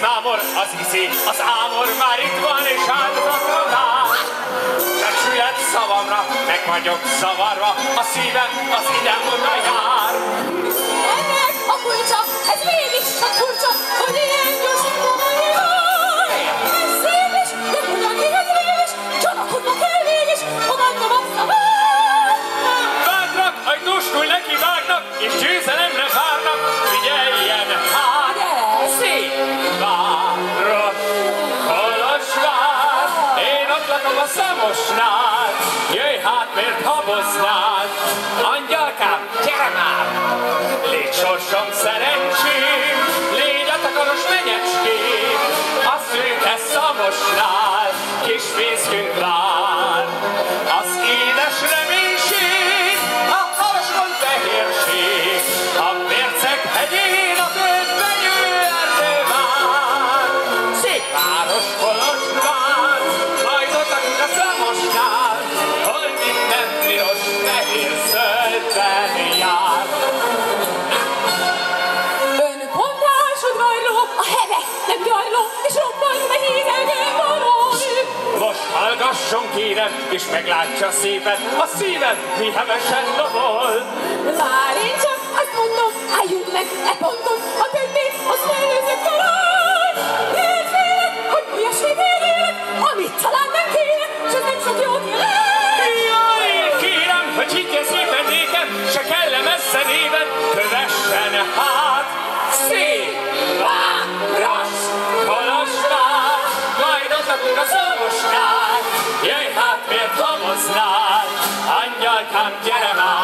mámor, az iszi, az ámor már itt van és áldozatra vár. Becsület szavamra, meg vagyok zavarva, a szívem az idemonna jár. Ennek a kulcsa, ez mégis csak furcsa, hogy ilyen gyorsan jaj! Ez szép is, de hogyan éhez mégis, csodakodva kell mégis, fogadnom azt a vár! Vágnak, ajtóstul neki vágnak, és győzelemre várnak, figyeljen hát! Szép város, Kolozsvár, én ott lakom a Szamosnál, jöjj hát, miért haboznád? Angyalkám, gyere már! Légy sorsom szerencsém, légy a takaros menyecském, a szőke Szamosnál kis fészkünk vár. Az édes reménység, a halaskon fehérség, a Mérceg hegyén a földbe jő erdő vár. Szép város Kolozsvár, majd ott lakunk a Szamosnál, hol minden piros, fehér, zöldben jár. Ön pontásodvajló, a heve nem gyajló, és robban behízelgő valónő. Most hallgasson kérem, és meglátja szépen, a szívem mi hevesen dobol. Már én csak azt mondom, álljunk meg e ponton, a többi, azt előzök talán. Én félek, hogy olyasmit érjének, amit talán nem kéne, s ez nem sok jót jelent. Jaj, kérem, hogy higgye szépen nékem, se kellem messze néven, kövessen hát. Szép város, Kolozsvár, majd ott lakunk a Szamosnál, jöjj hát, miért hamoznál, angyalkám, gyere már.